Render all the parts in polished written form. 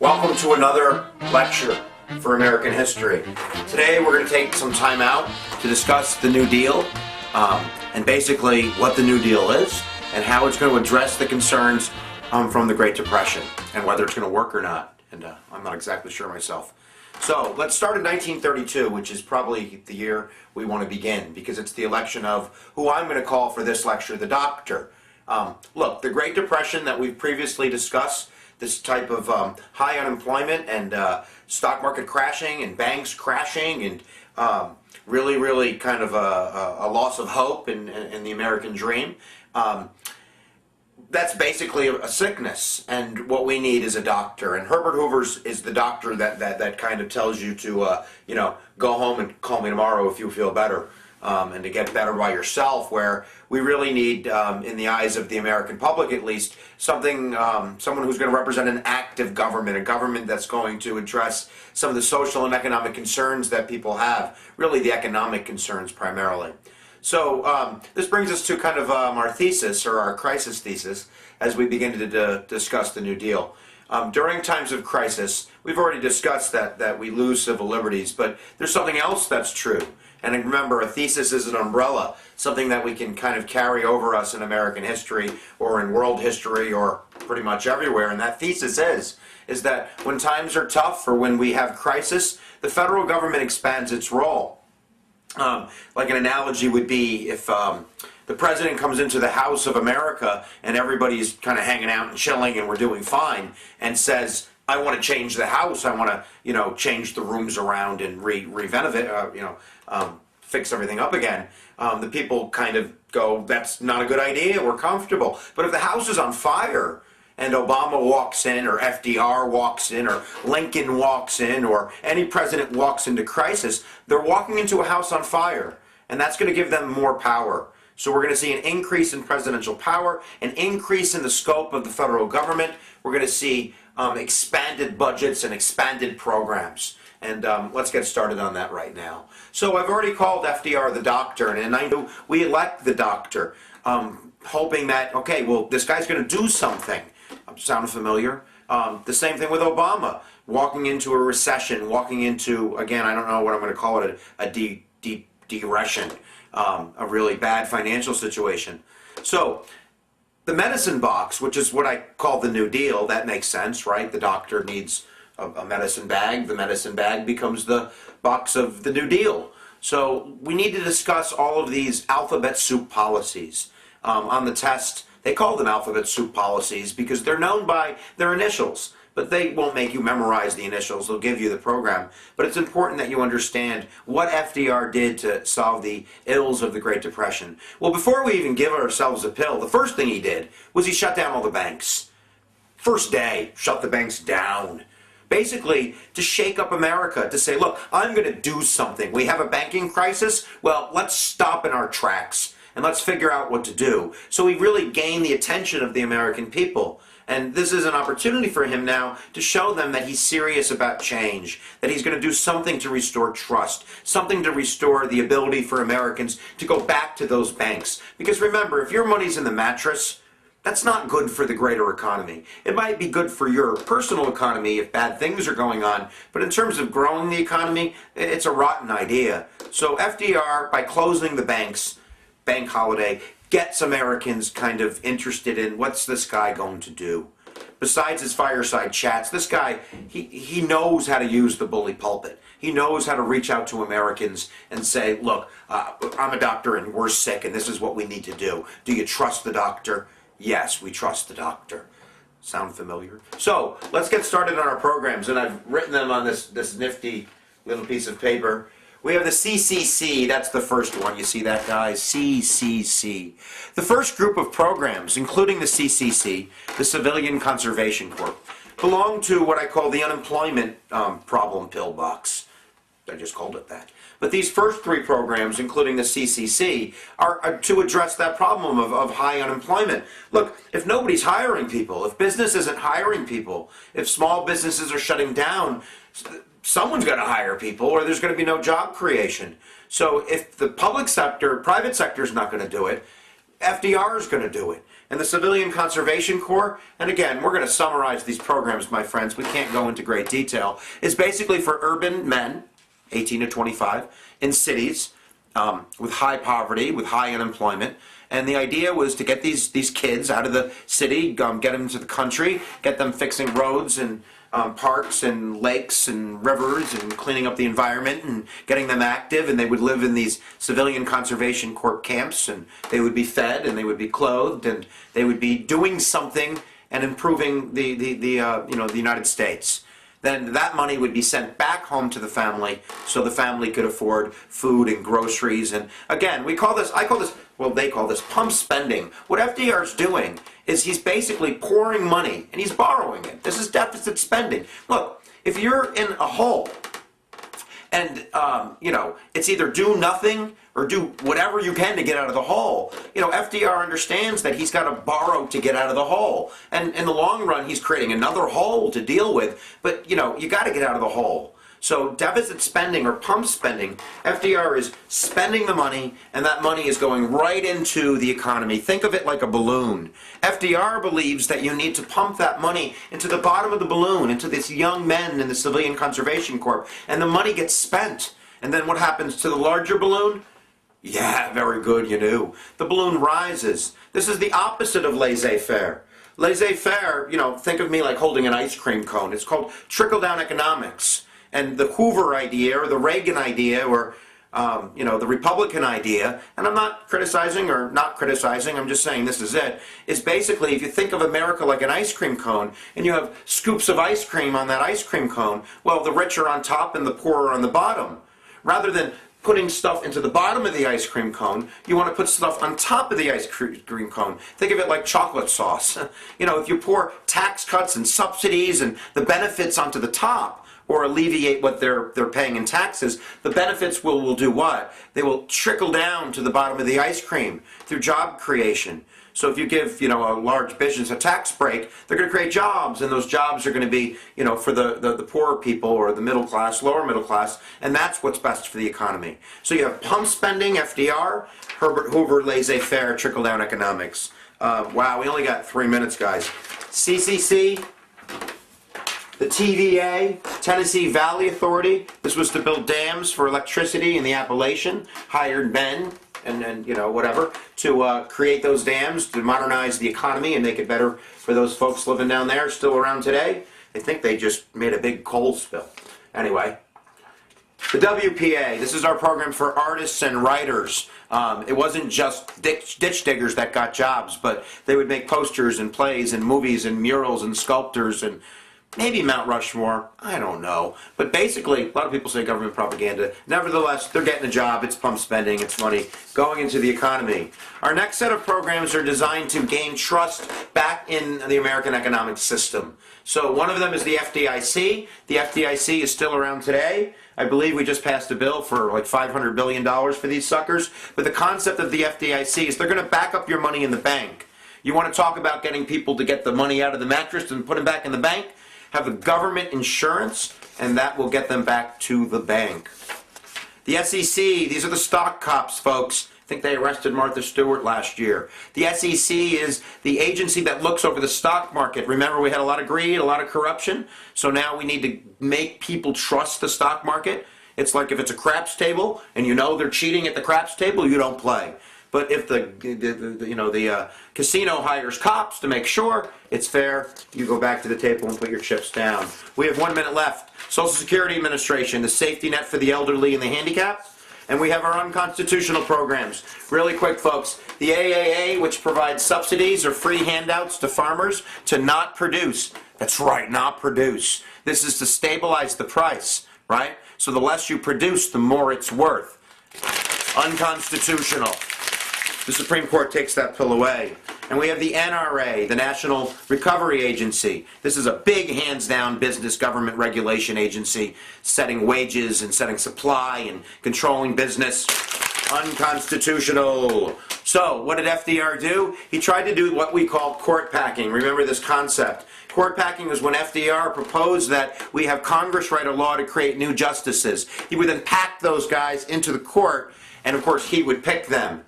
Welcome to another lecture for American history. Today we're going to take some time out to discuss the New Deal and basically what the New Deal is and how it's going to address the concerns from the Great Depression and whether it's going to work or not. And I'm not exactly sure myself. So let's start in 1932, which is probably the year we want to begin because it's the election of who I'm going to call for this lecture the Doctor. Look, the Great Depression that we've previously discussed, this type of high unemployment and stock market crashing and banks crashing and really kind of a loss of hope in the American dream. That's basically a sickness, and what we need is a doctor. And Herbert Hoover's is the doctor that kind of tells you to go home and call me tomorrow if you feel better. And to get better by yourself, where we really need, in the eyes of the American public at least, someone who's going to represent an active government, a government that's going to address some of the social and economic concerns that people have, really the economic concerns primarily. So this brings us to kind of our thesis, or our crisis thesis, as we begin to discuss the New Deal. During times of crisis, we've already discussed that we lose civil liberties, but there's something else that's true. And remember, a thesis is an umbrella, something that we can kind of carry over us in American history or in world history or pretty much everywhere. And that thesis is that when times are tough or when we have crisis, the federal government expands its role. Like an analogy would be if the president comes into the House of America and everybody's kind of hanging out and chilling and we're doing fine and says, I want to change the house. I want to, change the rooms around and renovate, fix everything up again. The people kind of go, that's not a good idea. We're comfortable. But if the house is on fire and Obama walks in or FDR walks in or Lincoln walks in or any president walks into crisis, they're walking into a house on fire. And that's going to give them more power. So we're going to see an increase in presidential power, an increase in the scope of the federal government. We're going to see expanded budgets and expanded programs. And let's get started on that right now. So I've already called FDR the doctor, and I knew we elect the doctor, hoping that, okay, well, this guy's going to do something. Sound familiar? The same thing with Obama, walking into a recession, walking into, again, I don't know what I'm going to call it, a depression, a really bad financial situation. So the medicine box, which is what I call the New Deal, that makes sense, right? The doctor needs a medicine bag. The medicine bag becomes the box of the New Deal. So we need to discuss all of these alphabet soup policies. On the test, they call them alphabet soup policies because they're known by their initials. But they won't make you memorize the initials. They'll give you the program. But it's important that you understand what FDR did to solve the ills of the Great Depression. Well, before we even give ourselves a pill, the first thing he did was he shut down all the banks. First day, shut the banks down. Basically, to shake up America, to say, look, I'm going to do something. We have a banking crisis. Well, let's stop in our tracks and let's figure out what to do. So he really gained the attention of the American people. And this is an opportunity for him now to show them that he's serious about change, that he's going to do something to restore trust, something to restore the ability for Americans to go back to those banks. Because remember, if your money's in the mattress, that's not good for the greater economy. It might be good for your personal economy if bad things are going on, but in terms of growing the economy, it's a rotten idea. So FDR, by closing the banks, bank holiday, gets Americans kind of interested in what's this guy going to do. Besides his fireside chats, this guy, he knows how to use the bully pulpit. He knows how to reach out to Americans and say, look, I'm a doctor and we're sick and this is what we need to do. Do you trust the doctor? Yes, we trust the doctor. Sound familiar? So let's get started on our programs, and I've written them on this nifty little piece of paper. We have the CCC, that's the first one. You see that, guys? CCC. The first group of programs, including the CCC, the Civilian Conservation Corps, belong to what I call the unemployment problem pill box. I just called it that. But these first three programs, including the CCC, are to address that problem of high unemployment. Look, if nobody's hiring people, if business isn't hiring people, if small businesses are shutting down, someone's got to hire people or there's going to be no job creation. So if the public sector, private sector is not going to do it, FDR is going to do it. And the Civilian Conservation Corps, and again, we're going to summarize these programs, my friends, we can't go into great detail, is basically for urban men, 18 to 25, in cities with high poverty, with high unemployment. And the idea was to get these kids out of the city, get them into the country, get them fixing roads and parks and lakes and rivers and cleaning up the environment and getting them active, and they would live in these Civilian Conservation Corps camps, and they would be fed and they would be clothed and they would be doing something and improving the United States. Then that money would be sent back home to the family so the family could afford food and groceries. And again, they call this pump spending. What FDR's doing is he's basically pouring money and he's borrowing it. This is deficit spending. Look, if you're in a hole and it's either do nothing or do whatever you can to get out of the hole. FDR understands that he's got to borrow to get out of the hole. And in the long run, he's creating another hole to deal with. But, you got to get out of the hole. So deficit spending or pump spending, FDR is spending the money, and that money is going right into the economy. Think of it like a balloon. FDR believes that you need to pump that money into the bottom of the balloon, into these young men in the Civilian Conservation Corps, and the money gets spent. And then what happens to the larger balloon? Yeah, very good, you knew. The balloon rises. This is the opposite of laissez-faire. Laissez-faire, think of me like holding an ice cream cone. It's called trickle-down economics. And the Hoover idea, or the Reagan idea, or the Republican idea, and I'm not criticizing or not criticizing, I'm just saying this is it, is basically if you think of America like an ice cream cone, and you have scoops of ice cream on that ice cream cone, well, the rich are on top and the poor are on the bottom. Rather than putting stuff into the bottom of the ice cream cone, you want to put stuff on top of the ice cream cone. Think of it like chocolate sauce. If you pour tax cuts and subsidies and the benefits onto the top, or alleviate what they're paying in taxes, the benefits will do what? They will trickle down to the bottom of the ice cream through job creation. So if you give a large business a tax break, they're going to create jobs, and those jobs are going to be for the poorer people or the middle class, lower middle class, and that's what's best for the economy. So you have pump spending, FDR, Herbert Hoover, laissez-faire, trickle-down economics. Wow, we only got 3 minutes, guys. CCC. The TVA, Tennessee Valley Authority, this was to build dams for electricity in the Appalachian, hired men and whatever, to create those dams, to modernize the economy and make it better for those folks living down there, still around today. I think they just made a big coal spill. Anyway, the WPA, this is our program for artists and writers. It wasn't just ditch diggers that got jobs, but they would make posters and plays and movies and murals and sculptors and maybe Mount Rushmore, I don't know. But basically, a lot of people say government propaganda. Nevertheless, they're getting a job, it's pump spending, it's money going into the economy. Our next set of programs are designed to gain trust back in the American economic system. So one of them is the FDIC. The FDIC is still around today. I believe we just passed a bill for like $500 billion for these suckers. But the concept of the FDIC is they're going to back up your money in the bank. You want to talk about getting people to get the money out of the mattress and put them back in the bank? Have the government insurance, and that will get them back to the bank. The SEC, these are the stock cops, folks. I think they arrested Martha Stewart last year. The SEC is the agency that looks over the stock market. Remember, we had a lot of greed, a lot of corruption, so now we need to make people trust the stock market. It's like if it's a craps table, and they're cheating at the craps table, you don't play. But if the casino hires cops to make sure it's fair, you go back to the table and put your chips down. We have 1 minute left. Social Security Administration, the safety net for the elderly and the handicapped. And we have our unconstitutional programs. Really quick, folks. The AAA, which provides subsidies or free handouts to farmers to not produce. That's right, not produce. This is to stabilize the price, right? So the less you produce, the more it's worth. Unconstitutional. The Supreme Court takes that pill away. And we have the NRA, the National Recovery Agency. This is a big hands-down business government regulation agency, setting wages and setting supply and controlling business. Unconstitutional. So, what did FDR do? He tried to do what we call court packing. Remember this concept. Court packing was when FDR proposed that we have Congress write a law to create new justices. He would then pack those guys into the court, and of course he would pick them.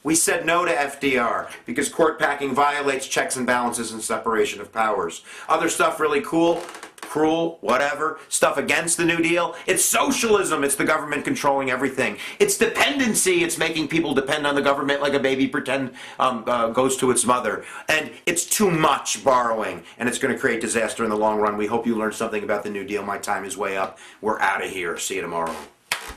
We said no to FDR because court packing violates checks and balances and separation of powers. Other stuff really cool, cruel, whatever, stuff against the New Deal. It's socialism. It's the government controlling everything. It's dependency. It's making people depend on the government like a baby goes to its mother. And it's too much borrowing, and it's going to create disaster in the long run. We hope you learned something about the New Deal. My time is way up. We're out of here. See you tomorrow.